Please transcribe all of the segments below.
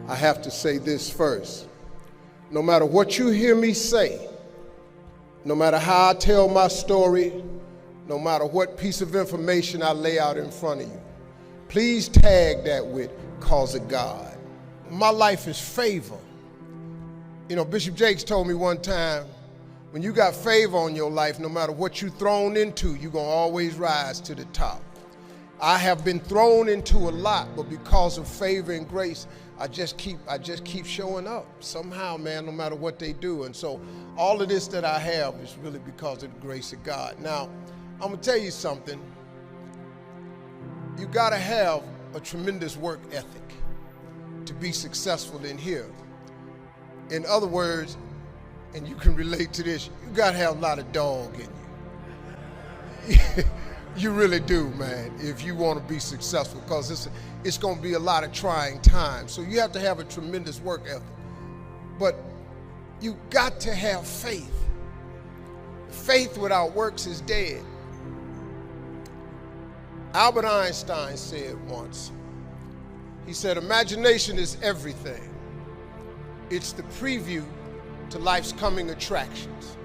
I have to say this first. No matter what you hear me say, no matter how I tell my story, no matter what piece of information I lay out in front of you, please tag that with "cause of God." My life is favor. You know, Bishop Jakes told me one time, when you got favor on your life, no matter what you're thrown into, you're going to always rise to the top. I have been thrown into a lot, but because of favor and grace, I just keep showing up somehow, man, no matter what they do. And so all of this that I have is really because of the grace of God. Now, I'm going to tell you something. You got to have a tremendous work ethic to be successful in here. In other words, and you can relate to this, you got to have a lot of dog in you. You really do, man, if you want to be successful, because it's going to be a lot of trying times. So you have to have a tremendous work ethic. But you got to have faith. Faith without works is dead. Albert Einstein said once, he said, imagination is everything. It's the preview to life's coming attractions.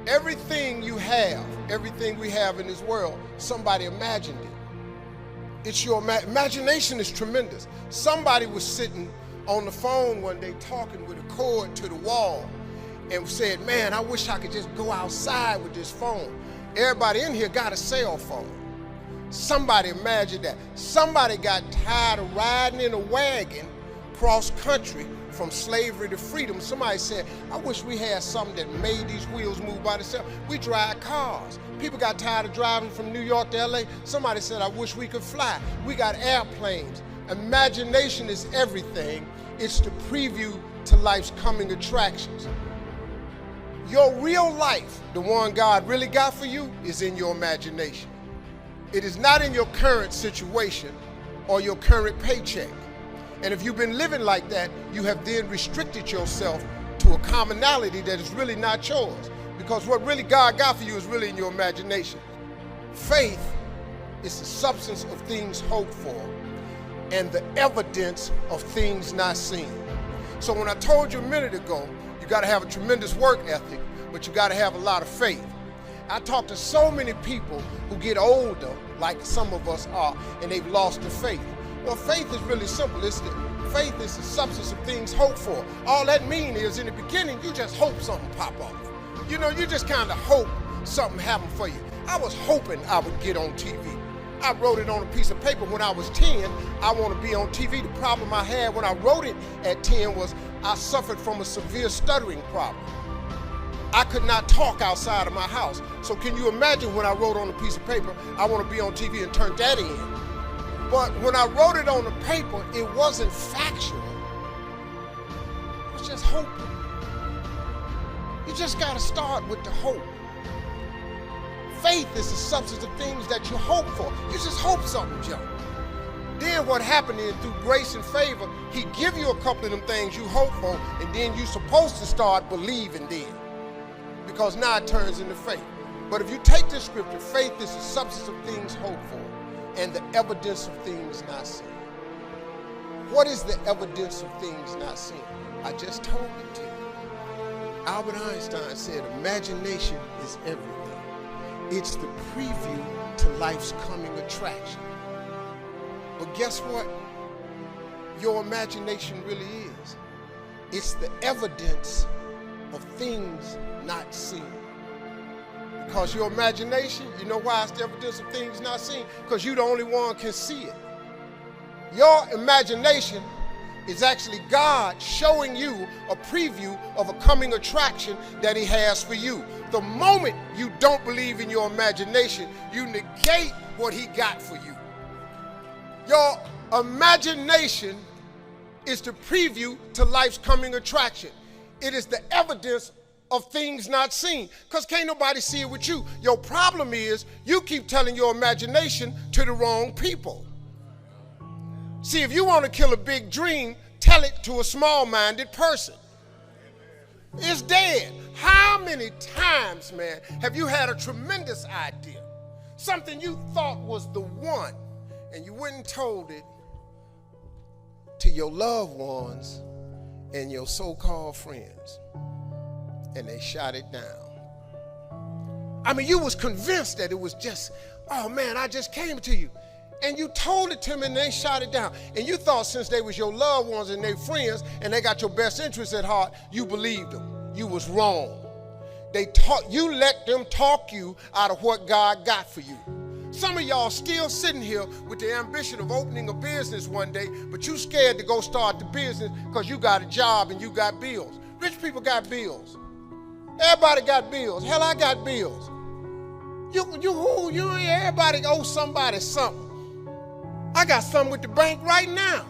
Everything you have, everything we have in this world, somebody imagined it. It's your imagination is tremendous. Somebody was sitting on the phone one day talking with a cord to the wall and said, man, I wish I could just go outside with this phone. Everybody in here got a cell phone. Somebody imagined that. Somebody got tired of riding in a wagon cross country from slavery to freedom. Somebody said, I wish we had something that made these wheels move by themselves. We drive cars. People got tired of driving from New York to LA. Somebody said, I wish we could fly. We got airplanes. Imagination is everything. It's the preview to life's coming attractions. Your real life, the one God really got for you, is in your imagination. It is not in your current situation or your current paycheck. And if you've been living like that, you have then restricted yourself to a commonality that is really not yours. Because what really God got for you is really in your imagination. Faith is the substance of things hoped for and the evidence of things not seen. So when I told you a minute ago, you got to have a tremendous work ethic, but you got to have a lot of faith. I talk to so many people who get older, like some of us are, and they've lost the faith. Well, faith is really simple. Faith is the substance of things hoped for. All that means is in the beginning, you just hope something pop off. You know, you just kind of hope something happen for you. I was hoping I would get on TV. I wrote it on a piece of paper when I was 10. I want to be on TV. The problem I had when I wrote it at 10 was I suffered from a severe stuttering problem. I could not talk outside of my house. So can you imagine when I wrote on a piece of paper, I want to be on TV, and turned that in? But when I wrote it on the paper, it wasn't factual. It was just hoping. You just got to start with the hope. Faith is the substance of things that you hope for. You just hope something jump. Then what happened is, through grace and favor, he give you a couple of them things you hope for, and then you're supposed to start believing then. Because now it turns into faith. But if you take this scripture, faith is the substance of things hoped for and the evidence of things not seen. What is the evidence of things not seen? I just told it to you. Albert Einstein said, imagination is everything. It's the preview to life's coming attraction. But guess what? Your imagination really is. It's the evidence of things not seen. Because your imagination, you know why it's the evidence of things not seen? Because you're the only one can see it. Your imagination is actually God showing you a preview of a coming attraction that he has for you. The moment you don't believe in your imagination, you negate what he got for you. Your imagination is the preview to life's coming attraction. It is the evidence of things not seen, because can't nobody see it with you. Your problem is you keep telling your imagination to the wrong people. See, if you want to kill a big dream, tell it to a small-minded person. It's dead. How many times, man, have you had a tremendous idea, something you thought was the one, and you went and told it to your loved ones and your so-called friends, and they shot it down. I mean, you was convinced that it was just, oh man, I just came to you. And you told it to them and they shot it down. And you thought since they was your loved ones and their friends and they got your best interests at heart, you believed them. You was wrong. You let them talk you out of what God got for you. Some of y'all still sitting here with the ambition of opening a business one day, but you scared to go start the business because you got a job and you got bills. Rich people got bills. Everybody got bills. Hell, I got bills. Everybody owes somebody something. I got something with the bank right now.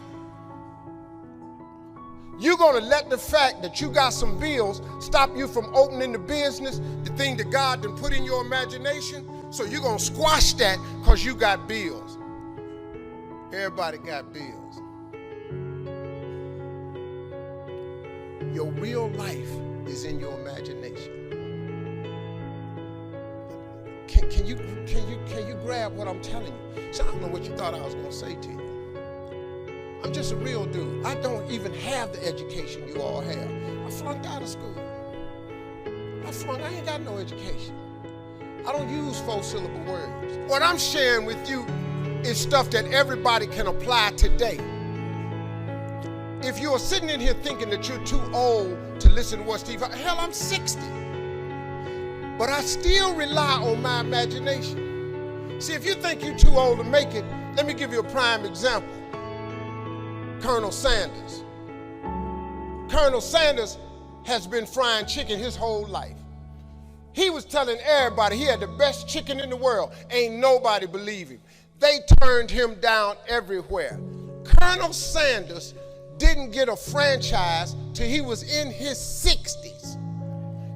You're going to let the fact that you got some bills stop you from opening the business, the thing that God done put in your imagination? So you're going to squash that because you got bills. Everybody got bills. Your real life is in your imagination. Can you grab what I'm telling you? So I don't know what you thought I was going to say to you. I'm just a real dude. I don't even have the education you all have. I flunked out of school. I ain't got no education. I don't use 4-syllable words. What I'm sharing with you is stuff that everybody can apply today. If you're sitting in here thinking that you're too old to listen to what Steve, hell, I'm 60. But I still rely on my imagination. See, if you think you're too old to make it, let me give you a prime example. Colonel Sanders. Colonel Sanders has been frying chicken his whole life. He was telling everybody he had the best chicken in the world. Ain't nobody believe him. They turned him down everywhere. Colonel Sanders didn't get a franchise till he was in his 60s.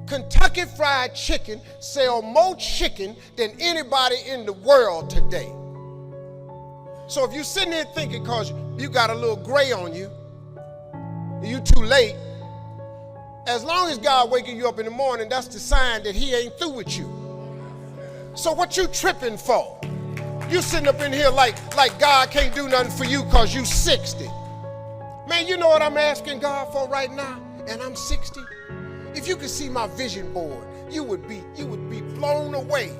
Kentucky Fried Chicken sell more chicken than anybody in the world today. So if you're sitting there thinking because you got a little gray on you, you too late, as long as God waking you up in the morning, that's the sign that he ain't through with you. So what you tripping for? You sitting up in here like God can't do nothing for you because you 60. Man, you know what I'm asking God for right now? And I'm 60. If you could see my vision board, you would be blown away.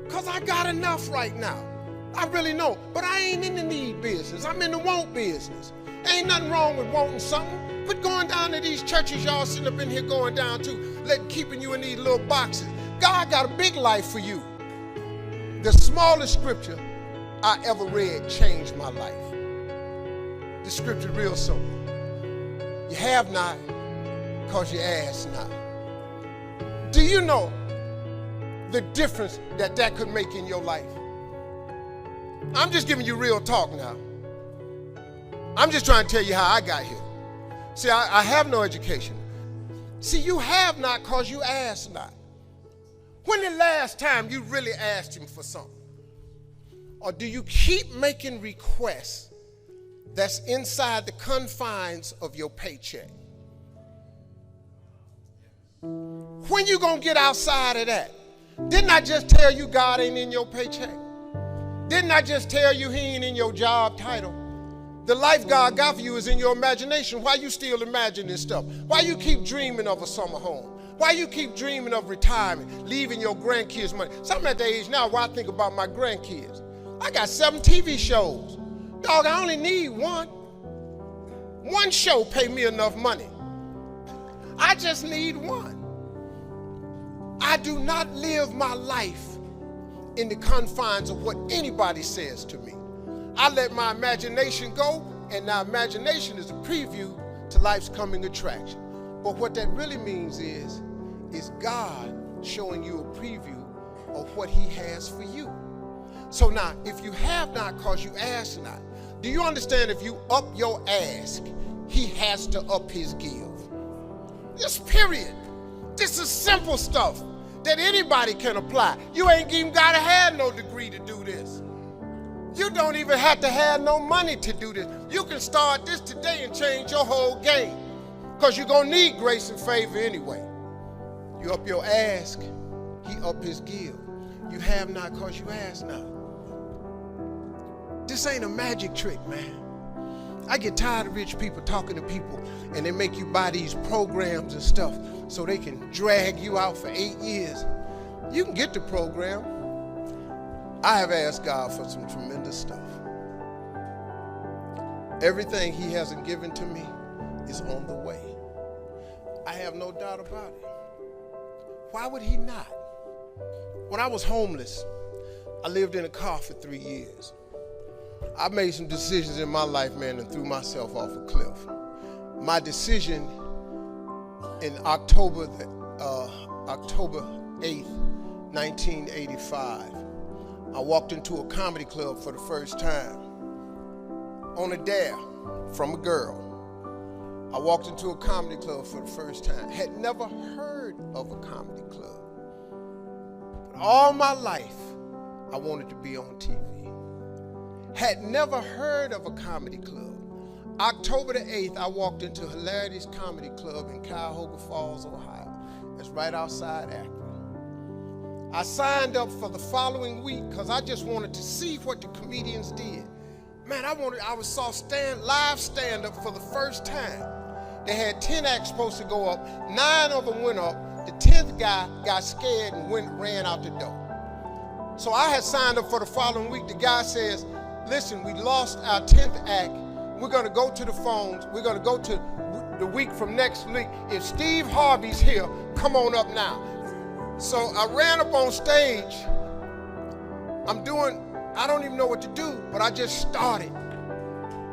Because I got enough right now. I really know. But I ain't in the need business. I'm in the want business. Ain't nothing wrong with wanting something. But going down to these churches y'all sitting up in here going down to, keeping you in these little boxes. God got a big life for you. The smallest scripture I ever read changed my life. The scripture real simple. You have not because you ask not. Do you know the difference that could make in your life? I'm just giving you real talk now. I'm just trying to tell you how I got here. See, I have no education. See, you have not because you ask not. When the last time you really asked him for something? Or do you keep making requests that's inside the confines of your paycheck? When you gonna get outside of that? Didn't I just tell you God ain't in your paycheck? Didn't I just tell you he ain't in your job title? The life God got for you is in your imagination. Why you still imagining stuff? Why you keep dreaming of a summer home? Why you keep dreaming of retirement, leaving your grandkids money? So I'm at the age now where I think about my grandkids. I got 7 TV shows. Dog, I only need one. One show pay me enough money. I just need one. I do not live my life in the confines of what anybody says to me. I let my imagination go, and now imagination is a preview to life's coming attraction. But what that really means is God showing you a preview of what he has for you. So now, if you have not because you ask not, do you understand if you up your ask, he has to up his give? This period. This is simple stuff that anybody can apply. You ain't even got to have no degree to do this. You don't even have to have no money to do this. You can start this today and change your whole game because you're going to need grace and favor anyway. You up your ask, he up his give. You have not because you ask not. This ain't a magic trick, man. I get tired of rich people talking to people and they make you buy these programs and stuff so they can drag you out for 8 years. You can get the program. I have asked God for some tremendous stuff. Everything he hasn't given to me is on the way. I have no doubt about it. Why would he not? When I was homeless, I lived in a car for 3 years. I made some decisions in my life, man, and threw myself off a cliff. My decision in October 8th, 1985, I walked into a comedy club for the first time on a dare from a girl. I walked into a comedy club for the first time. Had never heard of a comedy club. But all my life, I wanted to be on TV. Had never heard of a comedy club. October the 8th, I walked into Hilarity's Comedy Club in Cuyahoga Falls, Ohio. It's right outside Akron. I signed up for the following week because I just wanted to see what the comedians did. Man, I saw live stand-up for the first time. They had 10 acts supposed to go up. 9 of them went up. The 10th guy got scared and ran out the door. So I had signed up for the following week. The guy says, listen, we lost our 10th act. We're going to go to the phones. We're going to go to the week from next week. If Steve Harvey's here, come on up now. So I ran up on stage. I don't even know what to do, but I just started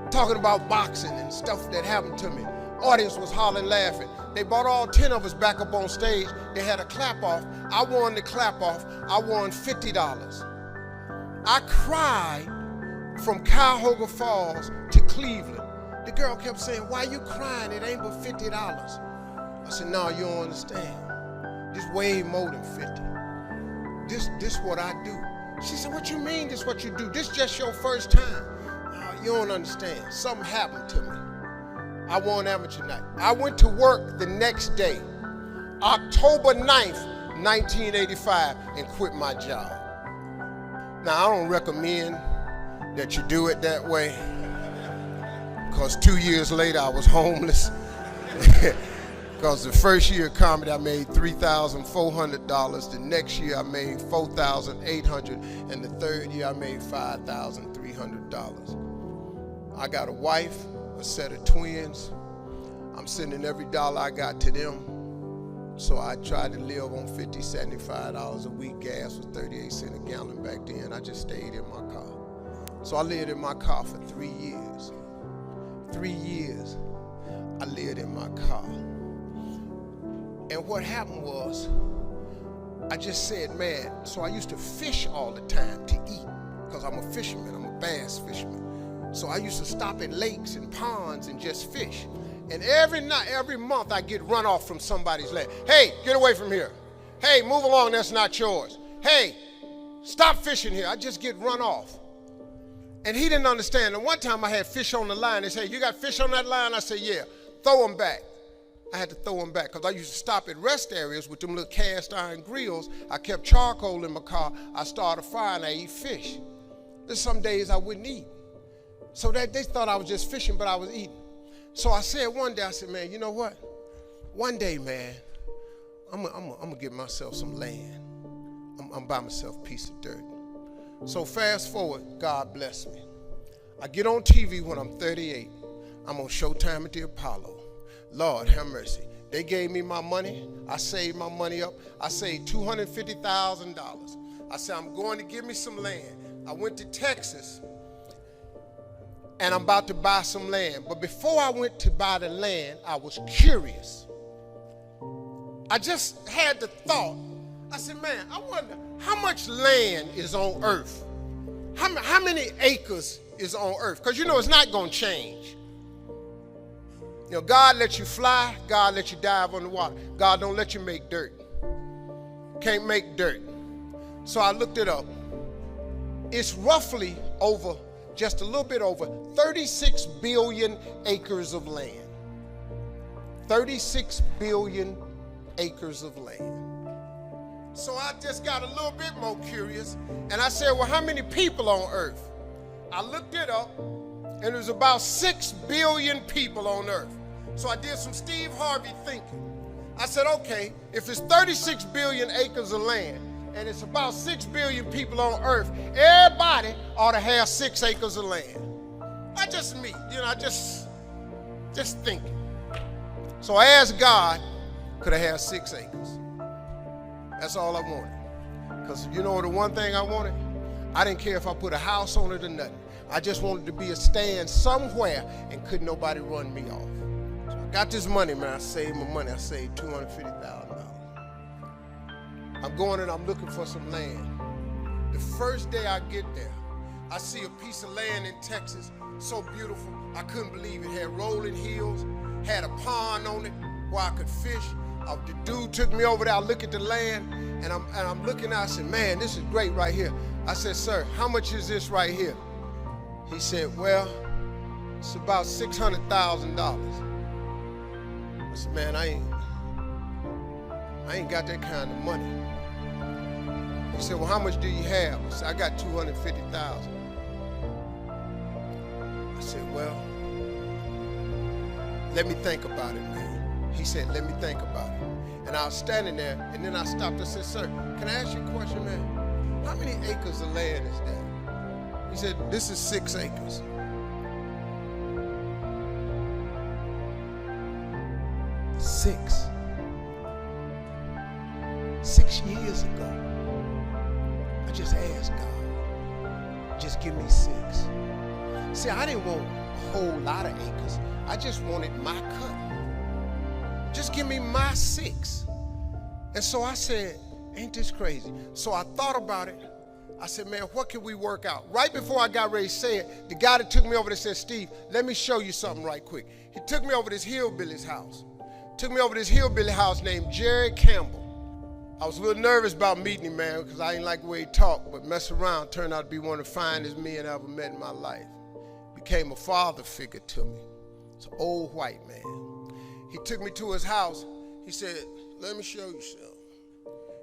talking about boxing and stuff that happened to me. Audience was hollering, laughing. They brought all 10 of us back up on stage. They had a clap off. I won the clap off. I won $50. I cried from Cuyahoga Falls to Cleveland. The girl kept saying, why you crying? It ain't but $50. I said, no, you don't understand. This way more than 50. This what I do. She said, what you mean this what you do? This just your first time. You don't understand. Something happened to me. I won amateur night. I went to work the next day, October 9th, 1985, and quit my job. Now, I don't recommend that you do it that way, because 2 years later, I was homeless. Because the first year of comedy, I made $3,400. The next year, I made $4,800. And the third year, I made $5,300. I got a wife, a set of twins. I'm sending every dollar I got to them. So I tried to live on $50, $75 a week. Gas was 38 cents a gallon back then. I just stayed in my car. So I lived in my car for 3 years. 3 years, I lived in my car. And what happened was, I just said, man, so I used to fish all the time to eat, because I'm a fisherman, I'm a bass fisherman. So I used to stop at lakes and ponds and just fish. And every month I get run off from somebody's land. Hey, get away from here. Hey, move along, that's not yours. Hey, stop fishing here. I just get run off. And he didn't understand. And one time I had fish on the line. They said, you got fish on that line? I said, yeah, throw them back. I had to throw them back because I used to stop at rest areas with them little cast iron grills. I kept charcoal in my car. I started a fire and I eat fish. There's some days I wouldn't eat. So that they thought I was just fishing, but I was eating. So I said one day, I said, man, you know what? One day, man, I'm gonna get myself some land. I'm buy myself a piece of dirt. So fast forward, God bless me. I get on TV when I'm 38. I'm on Showtime at the Apollo. Lord have mercy. They gave me my money. I saved my money up. I saved $250,000. I said, I'm going to give me some land. I went to Texas, and I'm about to buy some land. But before I went to buy the land, I was curious. I just had the thought. I said, man, I wonder how much land is on earth? How many acres is on earth? Because you know it's not going to change. You know, God lets you fly. God lets you dive on the water. God don't let you make dirt. Can't make dirt. So I looked it up. It's roughly over, just a little bit over 36 billion acres of land. 36 billion acres of land. So I just got a little bit more curious, and I said, well, how many people on earth? I looked it up, and there's about 6 billion people on earth. So I did some Steve Harvey thinking. I said, okay, if it's 36 billion acres of land and it's about 6 billion people on earth, everybody ought to have 6 acres of land. Not just me, I just thinking. So I asked God, could I have 6 acres? That's all I wanted. Because the one thing I wanted? I didn't care if I put a house on it or nothing. I just wanted to be a stand somewhere and couldn't nobody run me off. So I got this money, man. I saved my money. I saved $250,000. I'm going and I'm looking for some land. The first day I get there, I see a piece of land in Texas, so beautiful. I couldn't believe it. Had rolling hills, had a pond on it where I could fish. The dude took me over there. I look at the land, and I'm looking out. I said, man, this is great right here. I said, sir, how much is this right here? He said, well, it's about $600,000. I said, man, I ain't got that kind of money. He said, well, how much do you have? I said, I got $250,000. I said, well, let me think about it, man. He said, let me think about it. And I was standing there, and then I stopped and said, sir, can I ask you a question, man? How many acres of land is that? He said, this is 6 acres. Six years ago, I just asked God, just give me 6. See, I didn't want a whole lot of acres. I just wanted my cut. Just give me my 6. And so I said, ain't this crazy? So I thought about it. I said, man, what can we work out? Right before I got ready to say it, the guy that took me over there said, Steve, let me show you something right quick. He took me over to this hillbilly's house. Took me over to this hillbilly house named Jerry Campbell. I was a little nervous about meeting him, man, because I didn't like the way he talked, but mess around, turned out to be one of the finest men I ever met in my life. Became a father figure to me. It's an old white man. He took me to his house. He said, let me show you something.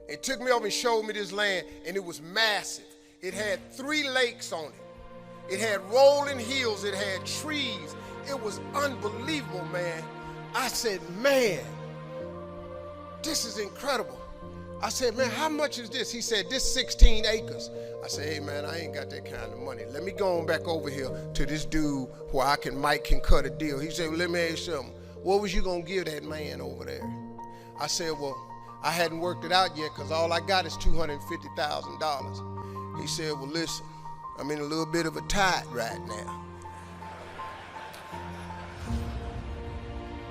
He took me over and showed me this land, and it was massive. It had 3 lakes on it. It had rolling hills. It had trees. It was unbelievable, man. I said, man, this is incredible. I said, man, how much is this? He said, this 16 acres. I said, hey, man, I ain't got that kind of money. Let me go on back over here to this dude where Mike can cut a deal. He said, well, let me ask you something. What was you going to give that man over there? I said, well, I hadn't worked it out yet because all I got is $250,000. He said, well, listen, I'm in a little bit of a tight right now.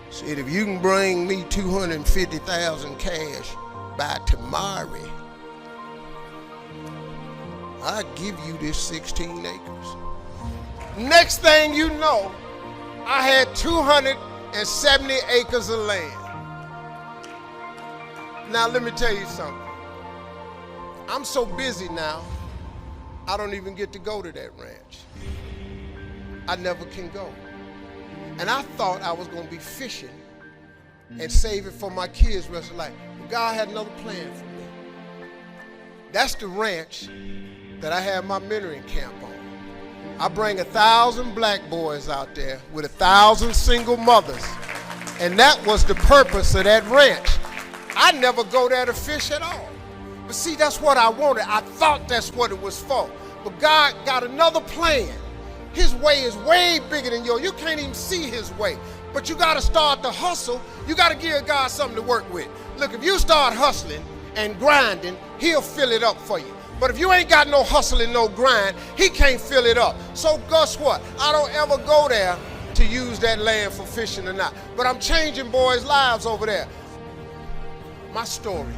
Said, if you can bring me $250,000 cash by tomorrow, I'll give you this 16 acres. Next thing you know, I had 270 acres of land. Now let me tell you something. I'm so busy now, I don't even get to go to that ranch. I never can go. And I thought I was going to be fishing and save it for my kids' rest of life. But God had another plan for me. That's the ranch that I have my mentoring camp on. I bring 1,000 black boys out there with 1,000 single mothers. And that was the purpose of that ranch. I never go there to fish at all. But see, that's what I wanted. I thought that's what it was for. But God got another plan. His way is way bigger than yours. You can't even see his way. But you got to start to hustle. You got to give God something to work with. Look, if you start hustling and grinding, he'll fill it up for you. But if you ain't got no hustle and no grind, he can't fill it up. So guess what? I don't ever go there to use that land for fishing or not. But I'm changing boys' lives over there. My story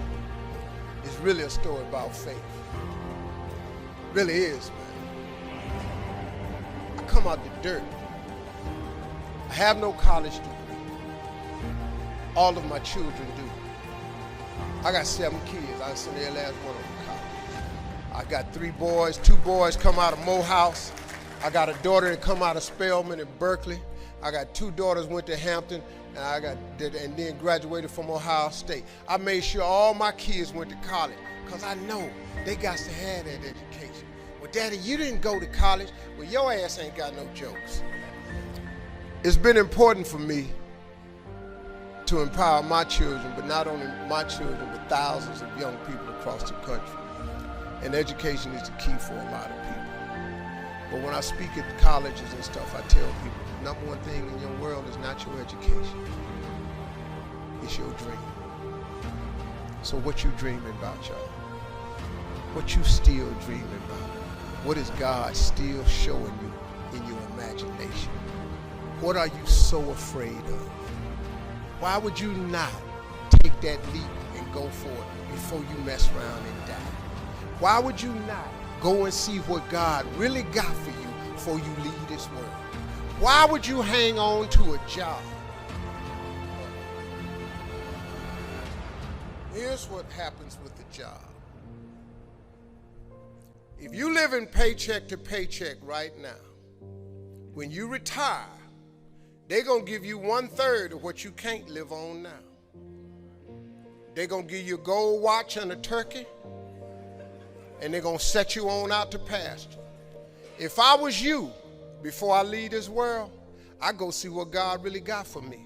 is really a story about faith. It really is, man. I come out the dirt. I have no college degree. All of my children do. I got 7 kids. I sent their last one of them to college. I got 3 boys. 2 boys come out of Morehouse. I got a daughter that come out of Spelman in Berkeley. I got 2 daughters went to Hampton, and then graduated from Ohio State. I made sure all my kids went to college because I know they got to have that education. Well, Daddy, you didn't go to college. Well, your ass ain't got no jokes. It's been important for me to empower my children, but not only my children, but thousands of young people across the country. And education is the key for a lot of people. But when I speak at colleges and stuff, I tell people the number one thing in your world is not your education. It's your dream. So what you dreaming about, y'all? What you still dreaming about? What is God still showing you in your imagination? What are you so afraid of? Why would you not take that leap and go for it before you mess around and die? Why would you not go and see what God really got for you before you leave this world? Why would you hang on to a job? Here's what happens with the job. If you live in paycheck to paycheck right now, when you retire, they're going to give you 1/3 of what you can't live on now. They're going to give you a gold watch and a turkey, and they're going to set you on out to pasture. If I was you, before I leave this world, I'd go see what God really got for me.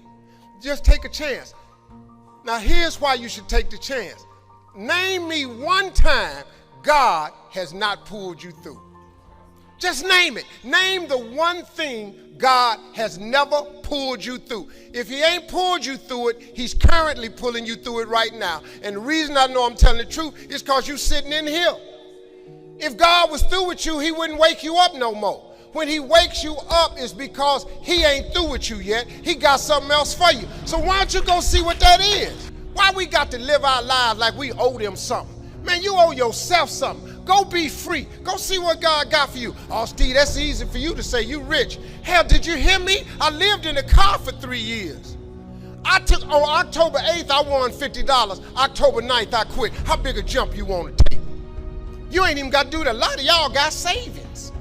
Just take a chance. Now here's why you should take the chance. Name me one time God has not pulled you through. Just name it. Name the one thing God has never pulled you through. If he ain't pulled you through it, he's currently pulling you through it right now. And the reason I know I'm telling the truth is because you're sitting in here. If God was through with you, he wouldn't wake you up no more. When he wakes you up, it's because he ain't through with you yet. He got something else for you. So why don't you go see what that is? Why we got to live our lives like we owe them something? Man, you owe yourself something. Go be free. Go see what God got for you. Oh, Steve, that's easy for you to say. You rich. Hell, did you hear me? I lived in a car for 3 years. On October 8th, I won $50. October 9th, I quit. How big a jump you want to take? You ain't even got to do that. A lot of y'all got savings.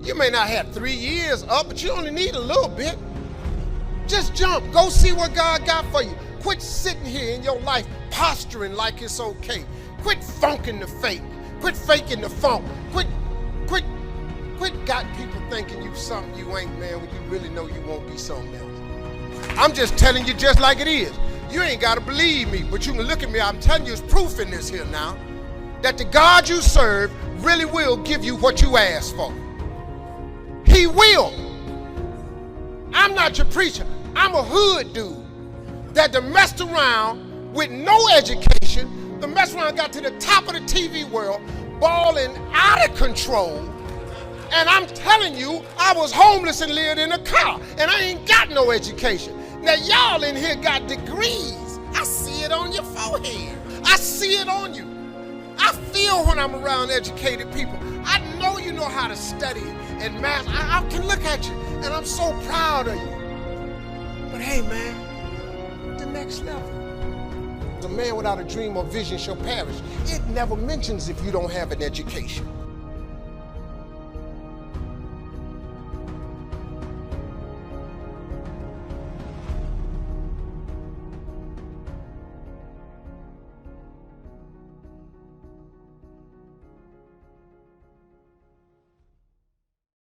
You may not have 3 years up, but you only need a little bit. Just jump. Go see what God got for you. Quit sitting here in your life posturing like it's okay. Quit funking the fake. Quit faking the funk. Quit got people thinking you something you ain't, man, when you really know you won't be something else. I'm just telling you just like it is. You ain't got to believe me, but you can look at me. I'm telling you, there's proof in this here now that the God you serve really will give you what you ask for. He will. I'm not your preacher. I'm a hood dude that messed around with no education, messed around, got to the top of the TV world, balling out of control. And I'm telling you, I was homeless and lived in a car, and I ain't got no education. Now y'all in here got degrees. I see it on your forehead. I see it on you. I feel when I'm around educated people. I know you know how to study and math. I can look at you, and I'm so proud of you. But hey, man, the next level. A man without a dream or vision shall perish. It never mentions if you don't have an education.